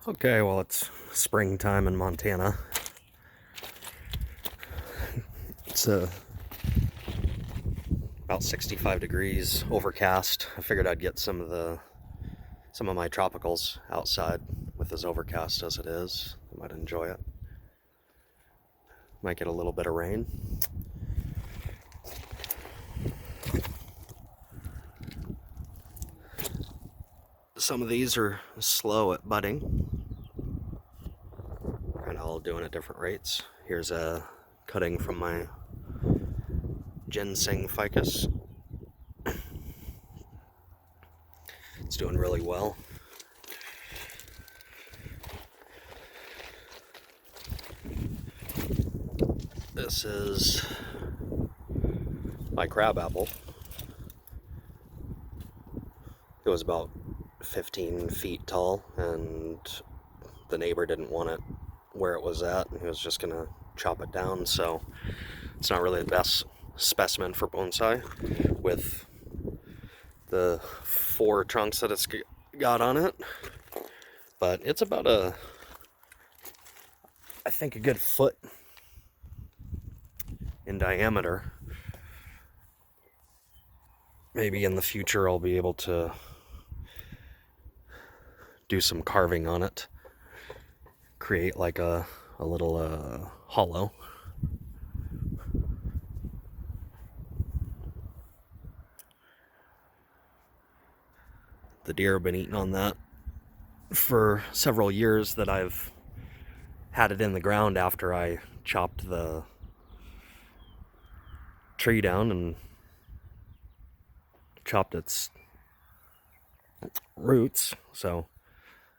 Okay, well, it's springtime in Montana. It's about 65 degrees, overcast. I figured I'd get some of my tropicals outside with as overcast as it is. I might enjoy it. Might get a little bit of rain. Some of these are slow at budding, and all doing at different rates. Here's a cutting from my Ginseng Ficus. It's doing really well. This is my crabapple. It was about 15 feet tall, and the neighbor didn't want it where it was at, and he was just gonna chop it down, so it's not really the best specimen for bonsai with the 4 trunks that it's got on it. But it's about I think a good foot in diameter. Maybe in the future I'll be able to do some carving on it, create like a little hollow. The deer have been eating on that for several years that I've had it in the ground after I chopped the tree down and chopped its roots. So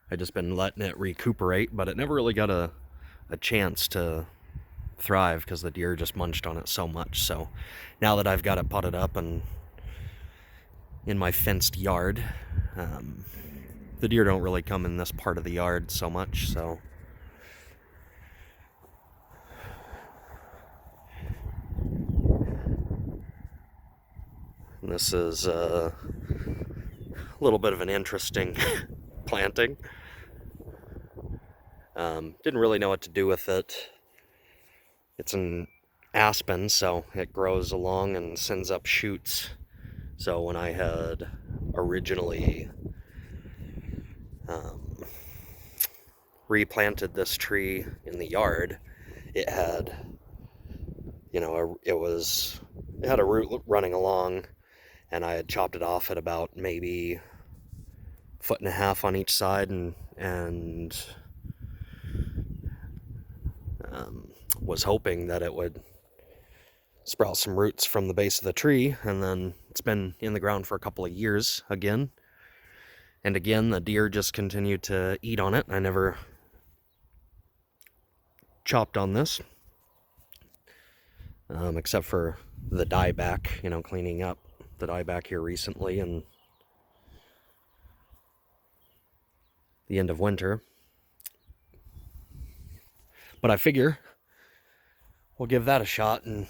I just been letting it recuperate, but it never really got a chance to thrive because the deer just munched on it so much. So now that I've got it potted up and in my fenced yard, the deer don't really come in this part of the yard so much. So and this is a little bit of an interesting planting. Didn't really know what to do with it. It's an aspen, so it grows along and sends up shoots. So when I had originally replanted this tree in the yard, it had, it had a root running along, and I had chopped it off at about maybe 1.5 feet on each side, and was hoping that it would sprout some roots from the base of the tree. And then it's been in the ground for a couple of years again, and again the deer just continued to eat on it. I never chopped on this, except for the dieback, cleaning up the dieback here recently and the end of winter. But I figure we'll give that a shot and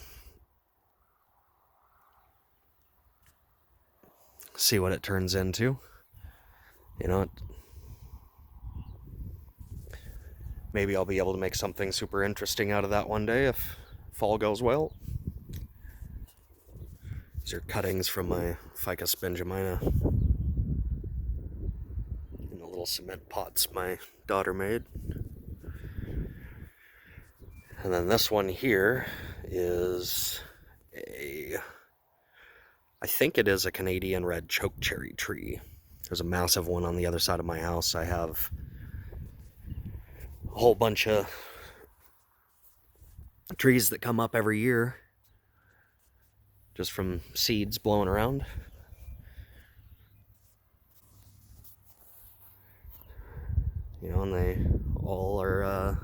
see what it turns into. Maybe I'll be able to make something super interesting out of that one day if fall goes well. These are cuttings from my Ficus benjamina in the little cement pots my daughter made. And then this one here is I think it is a Canadian red chokecherry tree. There's a massive one on the other side of my house. I have a whole bunch of trees that come up every year just from seeds blowing around. And they all are,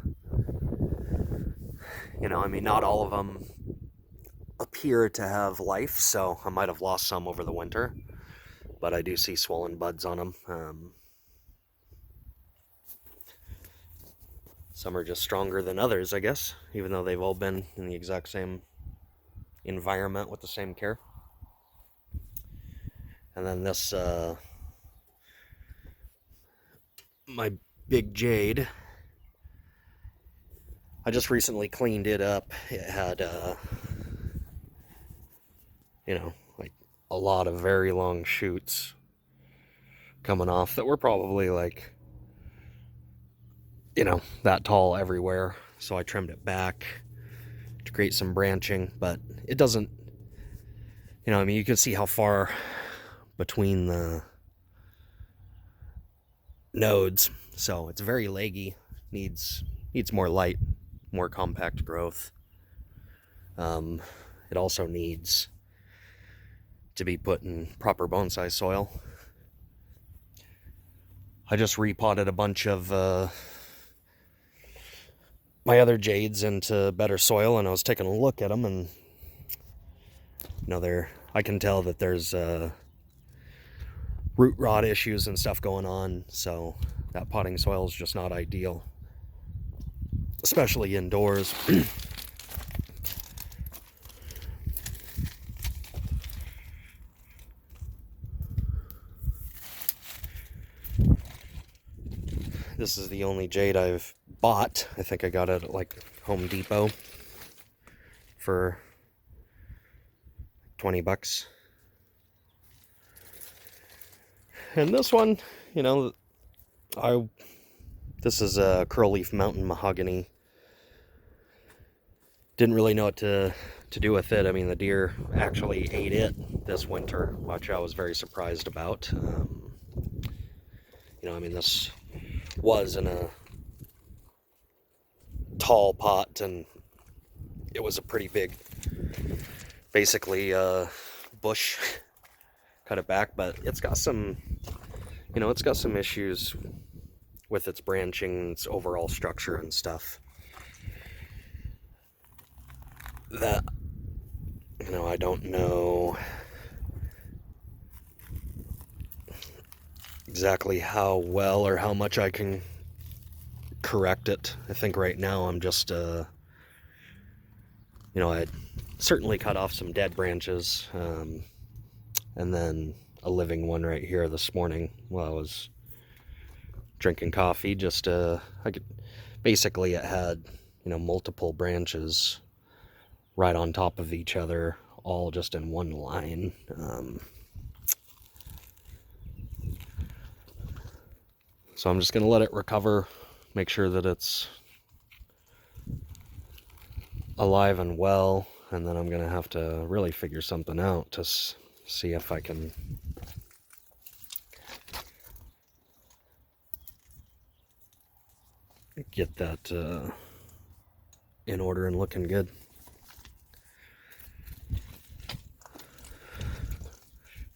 not all of them appear to have life, so I might have lost some over the winter, but I do see swollen buds on them. Some are just stronger than others, I guess, even though they've all been in the exact same environment with the same care. And then this, my big Jade. I just recently cleaned it up. It had, like a lot of very long shoots coming off that were probably like, that tall everywhere. So I trimmed it back to create some branching, but it doesn't, you can see how far between the nodes. So it's very leggy, needs more light, more compact growth. It also needs to be put in proper bonsai soil. I just repotted a bunch of my other jades into better soil, and I was taking a look at them, and I can tell that there's root rot issues and stuff going on, so that potting soil is just not ideal, especially indoors. This is the only jade I've bought. I think I got it at like Home Depot for $20. And this one, this is a curl-leaf mountain mahogany. Didn't really know what to do with it. I mean, the deer actually ate it this winter, which I was very surprised about. This was in a tall pot, and it was a pretty big, basically, bush. Cut it back, but it's got some, issues with its branching, its overall structure and stuff that, I don't know exactly how well or how much I can correct it. I think right now I'm just, I certainly cut off some dead branches, and then a living one right here this morning while I was drinking coffee. Basically it had, multiple branches right on top of each other, all just in one line. So I'm just going to let it recover, make sure that it's alive and well, and then I'm going to have to really figure something out to see if I can get that in order and looking good.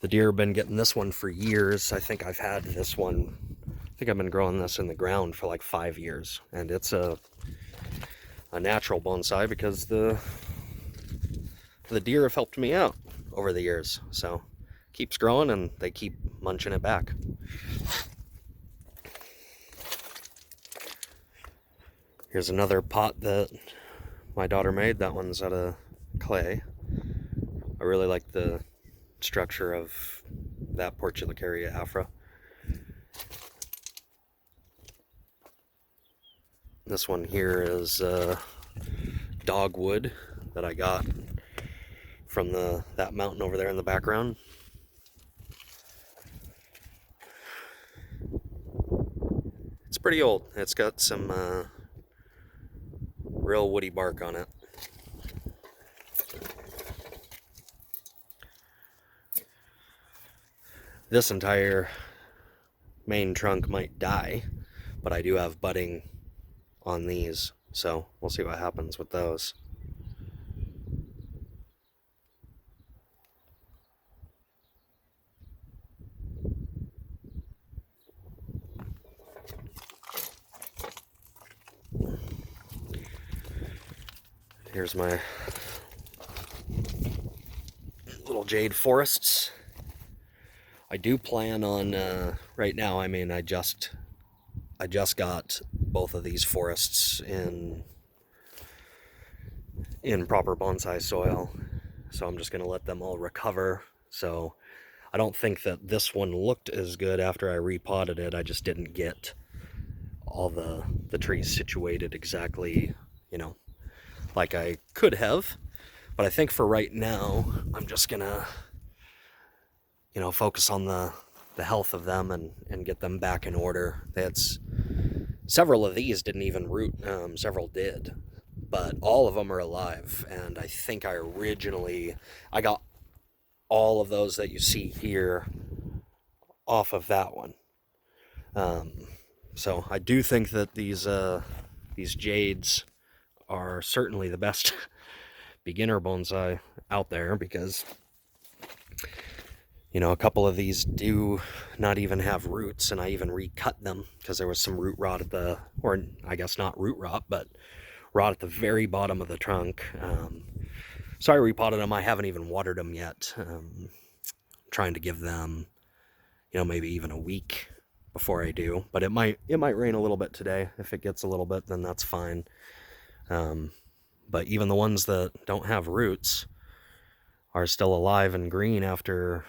The deer have been getting this one for years. I think I've had this one, I've been growing this in the ground for like 5 years, and it's a natural bonsai because the deer have helped me out over the years. So it keeps growing and they keep munching it back. Here's another pot that my daughter made. That one's out of clay. I really like the structure of that Portulacaria afra. This one here is dogwood that I got from that mountain over there in the background. It's pretty old. It's got some real woody bark on it. This entire main trunk might die, but I do have budding on these, so we'll see what happens with those. Here's my little jade forests. I do plan on, right now, I just got both of these forests in proper bonsai soil, so I'm just going to let them all recover. So I don't think that this one looked as good after I repotted it. I just didn't get all the trees situated exactly, you know, like I could have. But I think for right now, I'm just gonna, focus on the health of them and get them back in order. That's several of these didn't even root. Several did, but all of them are alive. And I think I got all of those that you see here off of that one. So I do think that these jades are certainly the best beginner bonsai out there, because a couple of these do not even have roots, and I even recut them because there was some root rot or I guess not root rot, but rot at the very bottom of the trunk. So I repotted them. I haven't even watered them yet. Trying to give them, maybe even a week before I do. But it might rain a little bit today. If it gets a little bit, then that's fine. But even the ones that don't have roots are still alive and green after,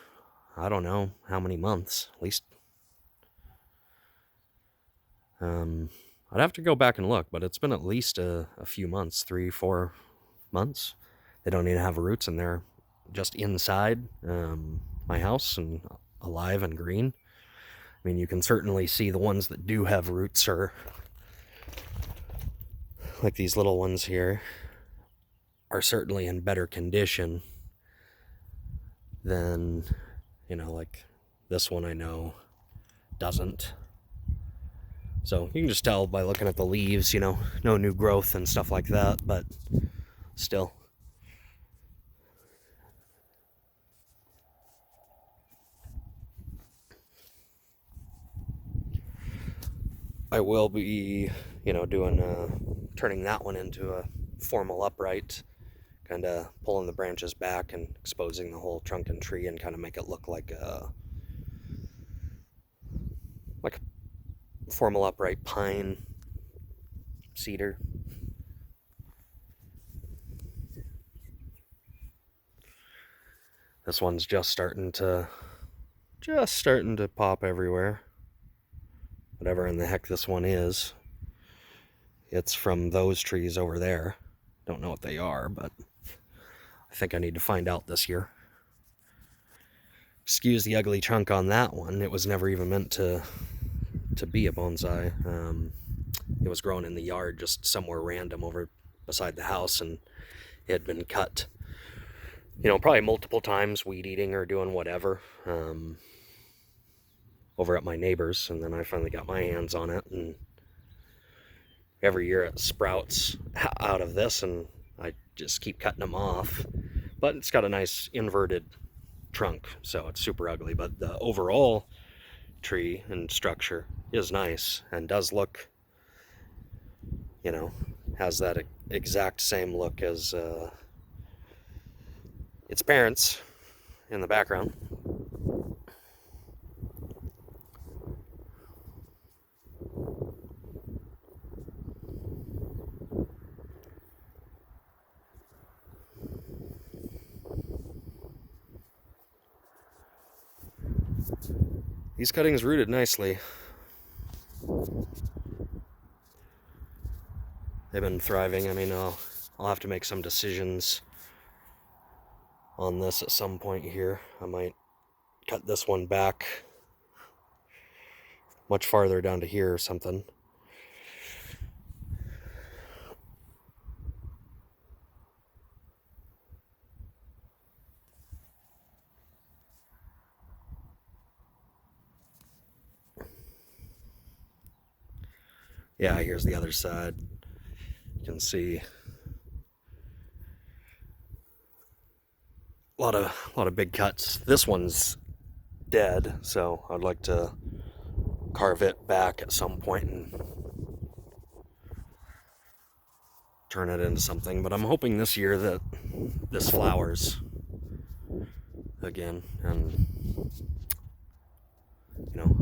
I don't know how many months. At least, I'd have to go back and look, but it's been at least a few months, 3-4 months. They don't even have roots, and they're just inside my house and alive and green. I mean, you can certainly see the ones that do have roots are, like these little ones here, are certainly in better condition than, like this one I know doesn't. So you can just tell by looking at the leaves, no new growth and stuff like that, but still. I will be, turning that one into a formal upright, kind of pulling the branches back and exposing the whole trunk and tree, and kind of make it look like a formal upright pine cedar. This one's just starting to pop everywhere. Whatever in the heck this one is, it's from those trees over there. Don't know what they are, but I think I need to find out this year. Excuse the ugly trunk on that one. It was never even meant to be a bonsai. It was growing in the yard, just somewhere random over beside the house, and it had been cut, probably multiple times, weed eating or doing whatever, over at my neighbor's, and then I finally got my hands on it, and every year it sprouts out of this, and I just keep cutting them off. But it's got a nice inverted trunk, so it's super ugly, but the overall tree and structure is nice and does look, has that exact same look as its parents in the background. These cuttings rooted nicely. They've been thriving. I mean, I'll have to make some decisions on this at some point here. I might cut this one back much farther down to here or something. Yeah, here's the other side. You can see a lot of big cuts. This one's dead, so I'd like to carve it back at some point and turn it into something. But I'm hoping this year that this flowers again, and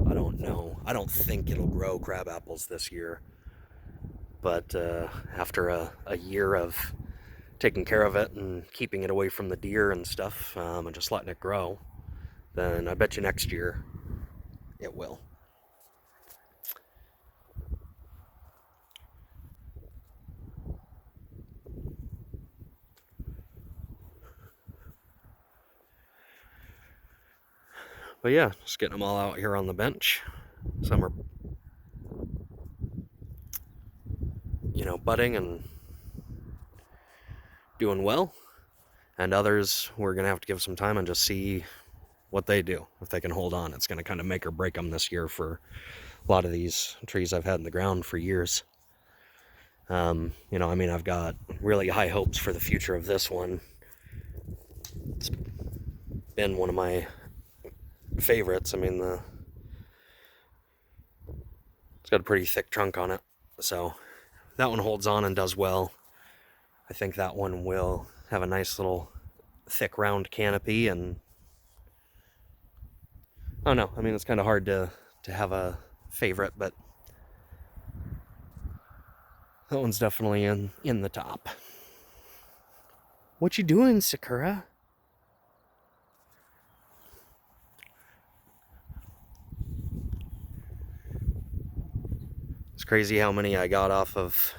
I don't know. I don't think it'll grow crab apples this year, but after a year of taking care of it and keeping it away from the deer and stuff, and just letting it grow, then I bet you next year it will. But yeah, just getting them all out here on the bench. Some are, budding and doing well. And others, we're going to have to give some time and just see what they do. If they can hold on, it's going to kind of make or break them this year for a lot of these trees I've had in the ground for years. I've got really high hopes for the future of this one. It's been one of my favorites. It's got a pretty thick trunk on it, so that one holds on and does well. I think that one will have a nice little thick round canopy, and I don't know, it's kind of hard to have a favorite, but that one's definitely in the top. What you doing, Sakura? It's crazy how many I got off of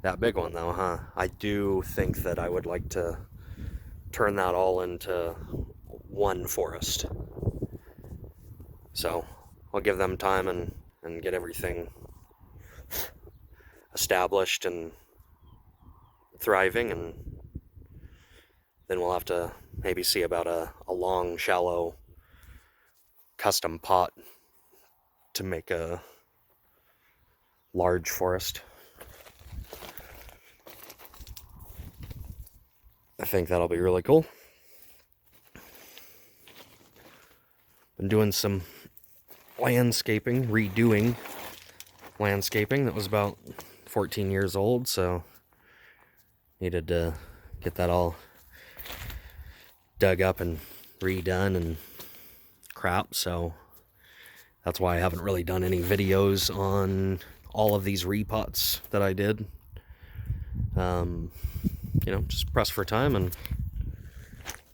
that big one, though, huh? I do think that I would like to turn that all into one forest. So I'll give them time and get everything established and thriving, and then we'll have to maybe see about a long, shallow custom pot to make a large forest. I think that'll be really cool. Been doing some redoing landscaping that was about 14 years old, so needed to get that all dug up and redone and crap, so that's why I haven't really done any videos on all of these repots that I did. Just pressed for time and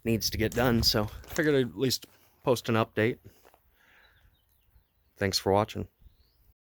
needs to get done, so I figured I'd at least post an update. Thanks for watching.